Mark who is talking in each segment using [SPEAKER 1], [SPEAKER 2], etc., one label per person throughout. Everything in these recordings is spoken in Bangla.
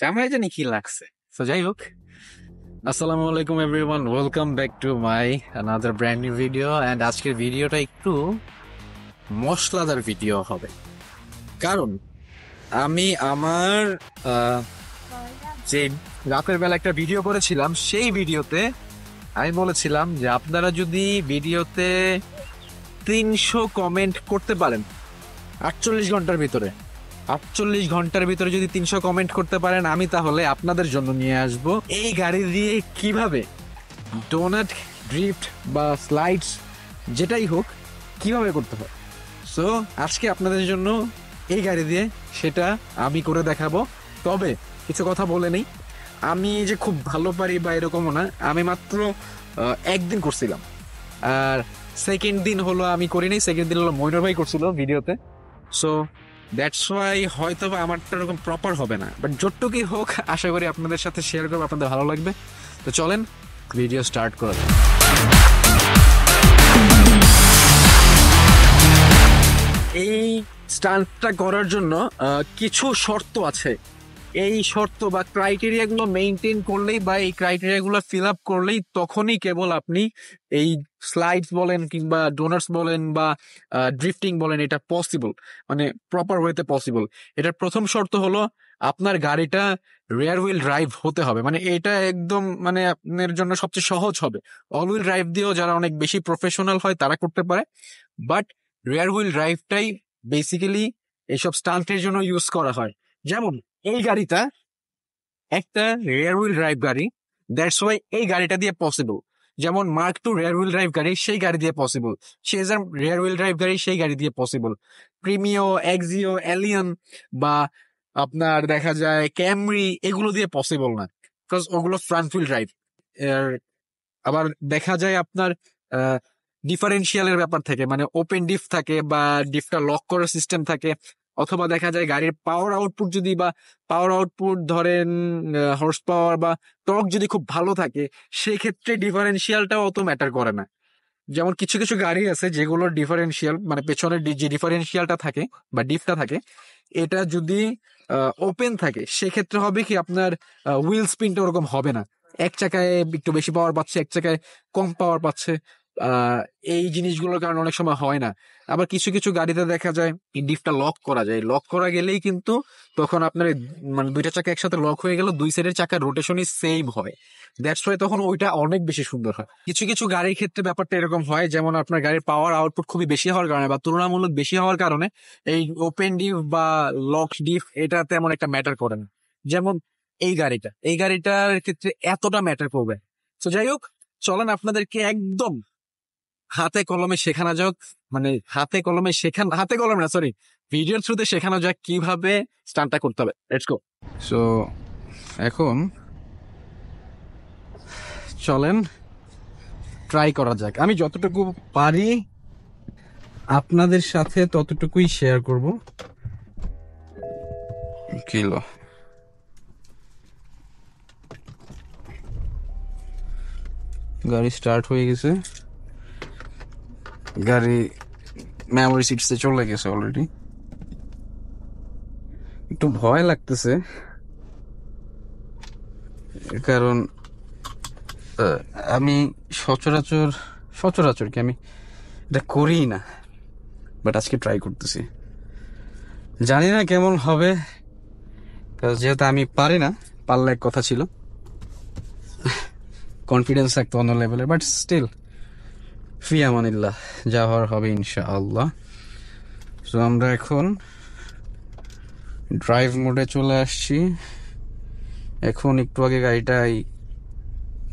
[SPEAKER 1] ক্যামেরা জানি কি লাগছে। তো যাই হোক, আসসালামু আলাইকুম everyone, welcome back to my another brand new video. And আজকের ভিডিওটা একটু মশলাদার ভিডিও হবে, কারণ আমি আমার যে রাতের বেলা একটা ভিডিও করেছিলাম, সেই ভিডিওতে আমি বলেছিলাম যে আপনারা যদি ভিডিওতে 300 কমেন্ট করতে পারেন 48 ঘন্টার ভিতরে যদি 300 কমেন্ট করতে পারেন, আমি তাহলে আপনাদের জন্য নিয়ে আসব এই গাড়ি দিয়ে কিভাবে ডোনাট, ড্রিফট বা স্লাইডস যেটাই হোক কিভাবে করতে হয়। সো আজকে আপনাদের জন্য এই গাড়ি দিয়ে সেটা আমি করে দেখাবো। তবে কিছু কথা বলে নেই, আমি যে খুব ভালো পারি বা এরকমও না। আমি মাত্র একদিন করছিলাম, আর সেকেন্ড দিন হলো আমি করিনি, সেকেন্ড দিন হলো মইনুর ভাই করছিল ভিডিওতে। সো দ্যাটস ওয়াই হয়তো বা আমারটা এরকম প্রপার হবে না, বাট যতটুকুই হোক আশা করি আপনাদের সাথে শেয়ার করবো, আপনাদের ভালো লাগবে। তো চলেন ভিডিও স্টার্ট করা যাক। এই স্টান্টটা করার জন্য কিছু শর্ত আছে। এই শর্ত বা ক্রাইটেরিয়াগুলো মেনটেন করলেই বা এই ক্রাইটেরিয়াগুলো ফিল আপ করলেই তখনই কেবল আপনি এই স্লাইডস বলেন কিংবা ডোনাটস বলেন বা ড্রিফটিং বলেন, এটা পসিবল, মানে প্রপার ওয়েতে পসিবল। এটার প্রথম শর্ত হলো আপনার গাড়িটা রেয়ার হুইল ড্রাইভ হতে হবে। মানে এটা একদম মানে আপনার জন্য সবচেয়ে সহজ হবে। অল হুইল ড্রাইভ দিয়েও যারা অনেক বেশি প্রফেশনাল হয় তারা করতে পারে, বাট রেয়ার হুইল ড্রাইভটাই বেসিক্যালি এইসব স্টান্টের জন্য ইউজ করা হয়। যেমন এই গাড়িটা একটা রেয়ার হুইল ড্রাইভ গাড়ি, দ্যাটস ওয়াই এই গাড়িটা দিয়ে পসিবল। যেমন Mark two rear wheel drive গাড়ি, সেই গাড়ি দিয়ে possible. Chaser rear wheel drive গাড়ি, সেই গাড়ি দিয়ে পসিবল। প্রিমিও, এক্সিও, এলিয়ন বা আপনার দেখা যায় ক্যামরি, এগুলো দিয়ে পসিবল না, বিকজ ওগুলো ফ্রন্ট হুইল ড্রাইভ। আবার দেখা যায় আপনার ডিফারেন্সিয়ালের ব্যাপার থাকে, মানে ওপেন ডিফ থাকে বা ডিফটা লক করার সিস্টেম থাকে। অথবা দেখা যায় গাড়ির পাওয়ার আউটপুট যদি বা পাওয়ার আউটপুট ধরেন হর্স পাওয়ার বা টর্ক যদি খুব ভালো থাকে, সেক্ষেত্রে ডিফারেন্সিয়ালটাও অত ম্যাটার করে না। যেমন কিছু কিছু গাড়ি আছে যেগুলোর ডিফারেন্সিয়াল, মানে পেছনের যে ডিফারেন্সিয়ালটা থাকে বা ডিফটা থাকে, এটা যদি ওপেন থাকে সেক্ষেত্রে হবে কি আপনার হুইল স্পিনটা ওরকম হবে না। এক চাকায় একটু বেশি পাওয়ার পাচ্ছে, এক চাকায় কম পাওয়ার পাচ্ছে। এই জিনিসগুলোর কারণে অনেক সময় হয় না। আবার কিছু কিছু গাড়িতে দেখা যায় ডিফটা লক করা যায়, লক করা গেলেই কিন্তু তখন আপনার মানে দুইটা চাকা একসাথে লক হয়ে গেল, দুই সাইডের চাকার রোটেশনই সেম হয়। দ্যাটস ওয়াই তখন ওইটা অনেক বেশি সুন্দর হয়। কিছু কিছু গাড়ির ক্ষেত্রে ব্যাপারটা এরকম হয়, যেমন আপনার গাড়ির পাওয়ার আউটপুট খুবই বেশি হওয়ার কারণে বা তুলনামূলক বেশি হওয়ার কারণে এই ওপেন ডিফ বা লক ডিফ এটা তেমন একটা ম্যাটার করে না। যেমন এই গাড়িটার ক্ষেত্রে এতটা ম্যাটার করবে। তো যাই হোক, চলেন আপনাদেরকে একদম হাতে কলমে শেখানো যাক, মানে হাতে কলমে না, সরি, ভিডিওর থ্রুতে শেখানো যাক কিভাবে স্টান্টটা করতে হবে। Let's go. সো এখন চলেন ট্রাই করা যাক। আমি যতটুকু পারি আপনাদের সাথে ততটুকুই শেয়ার করব। কিলো গাড়ি স্টার্ট হয়ে গেছে, গাড়ি মেমোরি সিটসে চলে গেছে অলরেডি। একটু ভয় লাগতেছে, কারণ আমি সচরাচর কি আমি এটা করি না, বাট আজকে ট্রাই করতেছি। জানি না কেমন হবে, যেহেতু আমি পারি না। পারলে এক কথা ছিল, কনফিডেন্স থাকতো অন্য লেভেলের, বাট স্টিল ফি আমানিল্লাহ, যা হওয়ার হবে ইনশাআল্লাহ। সো আমরা এখন ড্রাইভ মোডে চলে আসছি। এখন একটু আগে গাড়িটাই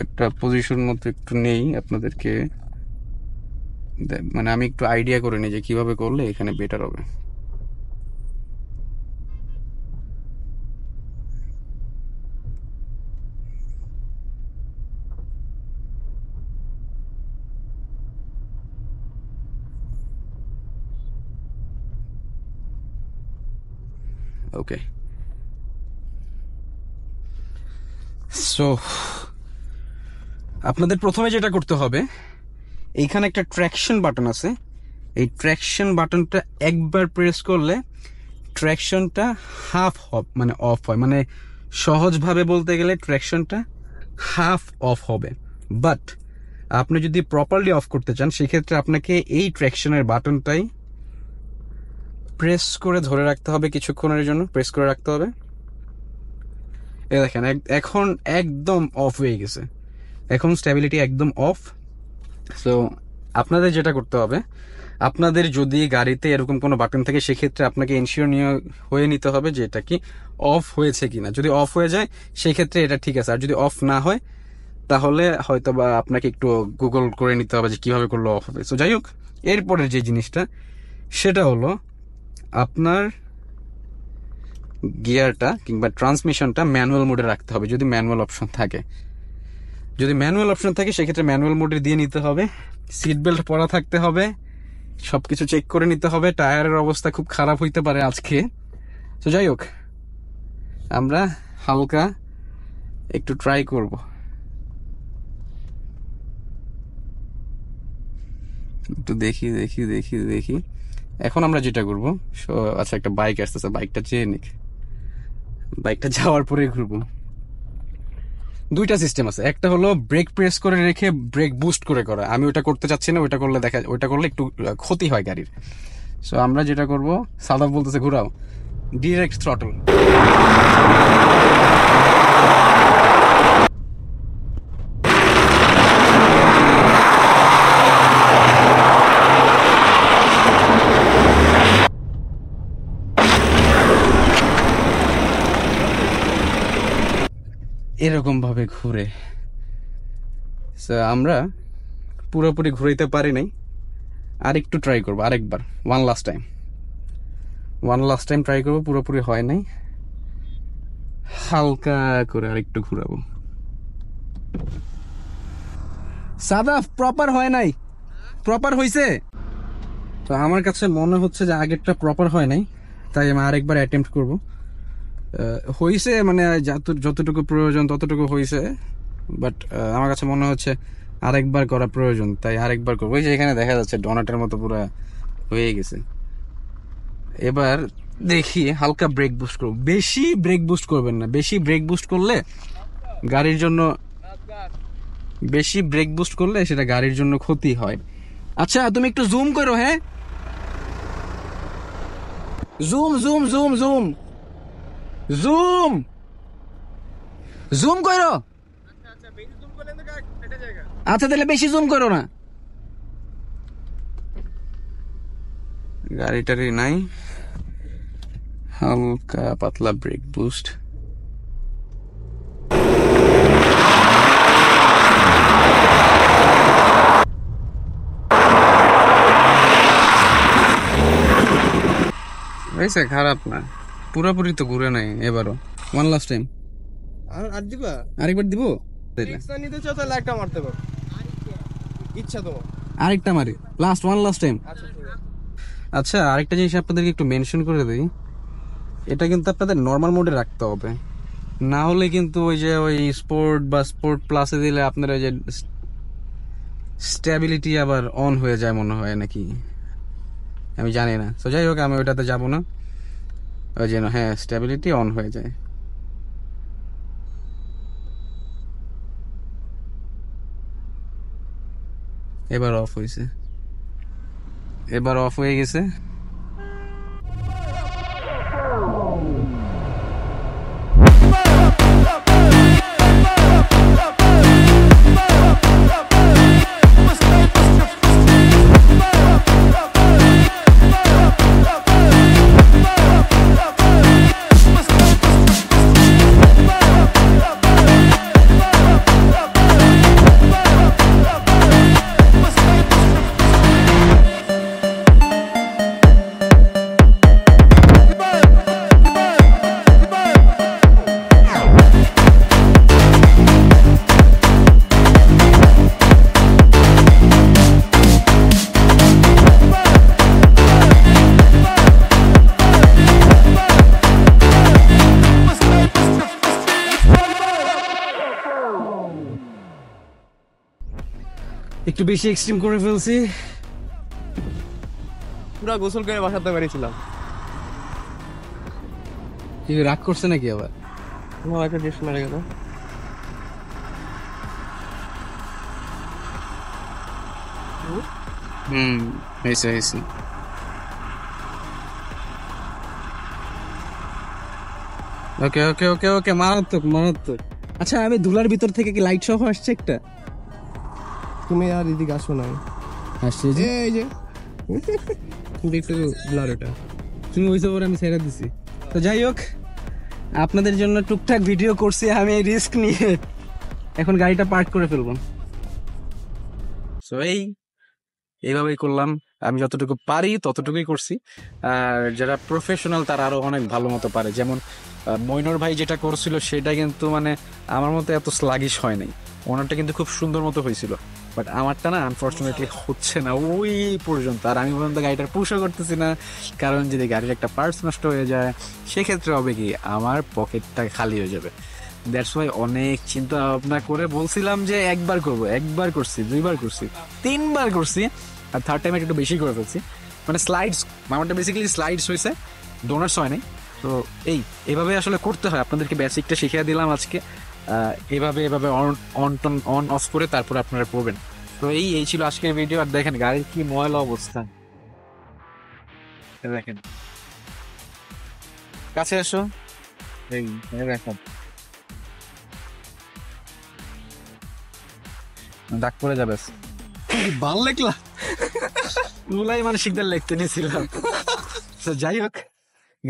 [SPEAKER 1] একটা পজিশন মতো একটু নেই আপনাদেরকে, মানে আমি একটু আইডিয়া করে নিই যে কিভাবে করলে এখানে বেটার হবে। ওকে, সো আপনাদের প্রথমে যেটা করতে হবে, এইখানে একটা ট্র্যাকশন বাটন আছে। এই ট্র্যাকশন বাটনটা একবার প্রেস করলে ট্র্যাকশনটা হাফ মানে অফ হয়, মানে
[SPEAKER 2] সহজভাবে বলতে গেলে ট্র্যাকশনটা হাফ অফ হবে। বাট আপনি যদি প্রপারলি অফ করতে চান সেক্ষেত্রে আপনাকে এই ট্র্যাকশনের বাটনটাই প্রেস করে ধরে রাখতে হবে, কিছুক্ষণের জন্য প্রেস করে রাখতে হবে। এই দেখেন এখন একদম অফ হয়ে গেছে, এখন স্টেবিলিটি একদম অফ। সো আপনাদের যেটা করতে হবে, আপনাদের যদি গাড়িতে এরকম কোনো বাটন থাকে সেক্ষেত্রে আপনাকে এনশিওর হয়ে নিতে হবে যে এটা কি অফ হয়েছে কিনা। যদি অফ হয়ে যায় সেক্ষেত্রে এটা ঠিক আছে, আর যদি অফ না হয় তাহলে হয়তো বা আপনাকে একটু গুগল করে নিতে হবে যে কিভাবে করলে অফ হবে। সো যাই হোক, এরপরের যে জিনিসটা সেটা হলো আপনার গিয়ারটা কিংবা ট্রান্সমিশনটা ম্যানুয়াল মোডে রাখতে হবে যদি ম্যানুয়াল অপশন থাকে। যদি ম্যানুয়াল অপশন থাকে সেক্ষেত্রে ম্যানুয়াল মোডে দিয়ে নিতে হবে। সিট বেল্ট পরা থাকতে হবে, সবকিছু চেক করে নিতে হবে। টায়ারের অবস্থা খুব খারাপ হইতে পারে আজকে। তো যাই হোক, আমরা হালকা একটু ট্রাই করব। একটু দেখি দেখি দেখি দেখি এখন আমরা যেটা করবো, আচ্ছা একটা বাইক আসতেছে, বাইকটা চেয়ে নিক, বাইকটা যাওয়ার পরে ঘুরবো। দুইটা সিস্টেম আছে, একটা হলো ব্রেক প্রেস করে রেখে ব্রেক বুস্ট করে করা। আমি ওটা করতে চাচ্ছি না, ওইটা করলে একটু ক্ষতি হয় গাড়ির। সো আমরা যেটা করব, সাদাফ বলতেছে ঘুরাও, ডিরেক্ট থ্রটল। এরকম ভাবে ঘুরে আমরা পুরোপুরি ঘুরাইতে পারি নাই, আরেকটু ট্রাই করবো, আরেকবার ওয়ান লাস্ট টাইম ট্রাই করবো। পুরোপুরি হয় নাই, হালকা করে আরেকটু ঘুরাবো। সাদাফ প্রপার হয় নাই, প্রপার হইছে তো আমার কাছে মনে হচ্ছে যে আগেরটা প্রপার হয় নাই, তাই আমি আরেকবার অ্যাটেম্প্ট করবো। হইছে মানে যতটুকু প্রয়োজন ততটুকু হইছে, বাট আমার কাছে মনে হচ্ছে আরেকবার করা প্রয়োজন, তাই আরেকবার করবো। ওই যে এখানে দেখা যাচ্ছে ডোনাটের মতো পুরো হয়ে গেছে। এবার দেখি হালকা ব্রেক বুস্ট করবো, বেশি ব্রেক বুস্ট করবেন না, বেশি ব্রেক বুস্ট করলে সেটা গাড়ির জন্য ক্ষতি হয়। আচ্ছা তুমি একটু জুম করো, হ্যাঁ zoom zoom zoom zoom zoom zoom করো। আচ্ছা তাহলে বেশি জুম করো না, গাড়িটারই নাই, হালকা পাতলা ব্রেক বুস্ট। খারাপ না, পুরোপুরি তো ঘুরে নাই। এবারও ওয়ান লাস্ট টাইম
[SPEAKER 3] আর দিবা,
[SPEAKER 2] আরেকবার দিব।
[SPEAKER 3] নিতে চাও তাহলে একটা মারতে পারো, ইচ্ছা তোমার।
[SPEAKER 2] আরেকটা মারি, ওয়ান লাস্ট টাইম। আচ্ছা আরেকটা জিনিস আপনাদেরকে একটু মেনশন করে দিই, এটা কিন্তু আপনাদের নর্মাল মোডে রাখতে হবে, না হলে কিন্তু ওই স্পোর্ট বা স্পোর্ট প্লাসে দিলে আপনার ওই যে স্টেবিলিটি আবার অন হয়ে যায় মনে হয় নাকি, আমি জানি না। তো যাই হোক, আমি ওইটাতে যাবো না, ওই যেন হ্যাঁ স্টেবিলিটি অন হয়ে যায়। এবার অফ হয়ে গেছে। একটু বেশি এক্সট্রিম করে ফেলছি,
[SPEAKER 3] পুরো গোসল করে বাসাতে পেরেছিলাম।
[SPEAKER 2] রাগ করছে নাকি আবার?
[SPEAKER 3] একটা ড্রিফট মেরে গেল।
[SPEAKER 2] হয়েছে হয়েছে। ওকে ওকে ওকে ওকে, মারাত্মক মারাত্মক। আচ্ছা, আমি ধুলার ভিতর থেকে কি লাইট সহ আসছে একটা?
[SPEAKER 3] তুমি আর এদিকে আসো না।
[SPEAKER 2] আসছে
[SPEAKER 3] এই যে কিন্তু একটু ব্লার ওটা।
[SPEAKER 2] তুমি ওইসব আমি ছেড়ে দিছি। তো যাই হোক, আপনাদের জন্য টুকটাক ভিডিও করছি আমি রিস্ক নিয়ে। এখন গাড়িটা পার্ক করে ফেলবো। সো এইভাবেই করলাম, আমি যতটুকু পারি ততটুকুই করছি। আর যারা প্রফেশনাল তারা আরো অনেক ভালো মতো পারে, যেমন মইনুর ভাই যেটা করছিল সেটা কিন্তু মানে আমার মতো এত স্লাগিশ হয় নাই, ওনারটা কিন্তু খুব সুন্দর মতো হয়েছিল। বাট আমারটা না আনফর্চুনেটলি হচ্ছে না ওই পর্যন্ত। আর আমি পর্যন্ত গাড়িটার পুশও করতেছি না, কারণ যদি গাড়ির একটা পার্টস নষ্ট হয়ে যায় সেক্ষেত্রে হবে কি আমার পকেটটা খালি হয়ে যাবে। দ্যাটস ওয়াই অনেক চিন্তা ভাবনা করে বলছিলাম যে একবার করবো, একবার করছি, দুইবার করছি, তিনবার করছি, আর থার্ড টাইমে একটু বেশি করে ফেলছি। মানে স্লাইডস, আমারটা বেসিক্যালি স্লাইডস হয়েছে, ডোনার্স হয় নাই। তো এইভাবে আসলে করতে হয়, আপনাদেরকে বেসিকটা শিখিয়ে দিলাম আজকে। এইভাবে এভাবে অন অফ করে তারপর আপনারা পড়বেন। তো এই ছিল আজকের ভিডিও। আর দেখেন গাড়ির কি ময়লা অবস্থা, দেখেন কাছে এসো, এই দেখেন দাগ পড়ে যাবে।
[SPEAKER 3] ভাল লাগলা?
[SPEAKER 2] মুলাই মানসিকদের লিখতে নিয়েছিলাম। তো যাই হোক,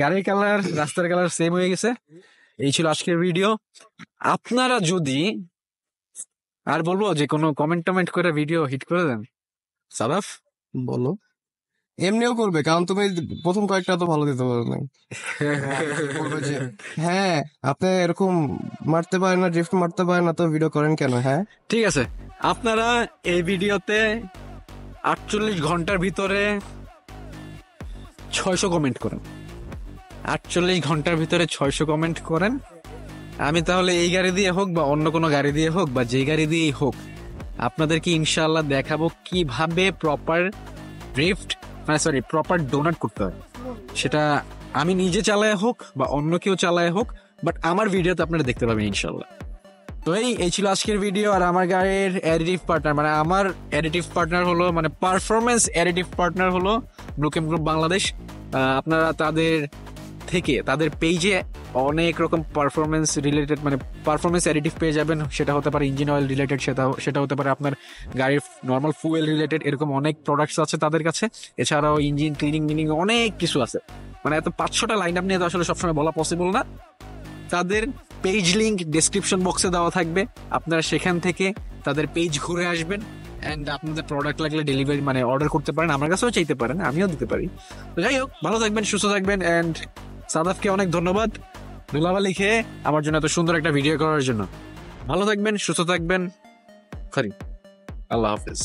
[SPEAKER 2] গাড়ির কালার রাস্তার কালার সেম হয়ে গেছে। এই ছিল আজকের ভিডিও। আপনারা যদি আর বলবো যে কোনো কমেন্ট করে ভিডিও হিট করে দেন। সাদাফ
[SPEAKER 3] বলো। এমনিও করবে, কারণ তুমি প্রথম কয়েকটা তো ভালো দিতে পারো না। বলবে যে হ্যাঁ আপনি এরকম মারতে পারেন না, ড্রিফট মারতে পারেন না, তো ভিডিও করেন কেন? হ্যাঁ
[SPEAKER 2] ঠিক আছে, আপনারা এই ভিডিওতে 48 ঘন্টার ভিতরে 600 কমেন্ট করেন। 48 ঘন্টার ভিতরে 600 কমেন্ট করেন। আমি তাহলে এই গাড়ি দিয়ে হোক বা অন্য কোনো গাড়ি দিয়ে হোক বা যে গাড়ি দিয়েই হোক, আপনাদেরকে ইনশাআল্লাহ দেখাবো কিভাবে প্রপার ড্রিফট, মানে সরি প্রপার ডোনাট করতে হয়। সেটা আমি নিজে চালায় হোক বা অন্য কেউ চালায় হোক, বাট আমার ভিডিওতে আপনারা দেখতে পাবেন ইনশাআল্লাহ। তো এই ছিল আজকের ভিডিও। আর আমার গাড়ির অ্যাডিটিভ পার্টনার, মানে আমার অ্যাডিটিভ পার্টনার হলো, মানে পারফরমেন্স অ্যাডিটিভ পার্টনার হলো ব্লুকেম গ্রুপ বাংলাদেশ। আপনারা তাদের পেজে অনেক রকম পারফরমেন্স রিলেটেড, মানে পারফরমেন্স অ্যাডিটিভ পেয়ে যাবেন। সেটা হতে পারে ইঞ্জিন অয়েল রিলেটেড, সেটা হতে পারে আপনার গাড়ির নর্মাল ফুয়েল রিলেটেড, এরকম অনেক প্রোডাক্টস আছে তাদের কাছে। এছাড়াও ইঞ্জিন ক্লিনিং অনেক কিছু আছে। মানে এত 500টা লাইন আপ নিয়ে তো আসলে সবসময় বলা পসিবল না। তাদের পেজ লিংক ডেসক্রিপশন বক্সে দেওয়া থাকবে, আপনারা সেখান থেকে তাদের পেজ ঘুরে আসবেন। অ্যান্ড আপনাদের প্রোডাক্ট লাগলে ডেলিভারি মানে অর্ডার করতে পারেন, আমার কাছেও চাইতে পারেন, আমিও দিতে পারি। তো যাই হোক, ভালো থাকবেন, সুস্থ থাকবেন। অ্যান্ড সাদাফকে অনেক ধন্যবাদ ধুলাবালি খেয়ে আমার জন্য এত সুন্দর একটা ভিডিও করার জন্য। ভালো থাকবেন, সুস্থ থাকবেন। আল্লাহ হাফিজ।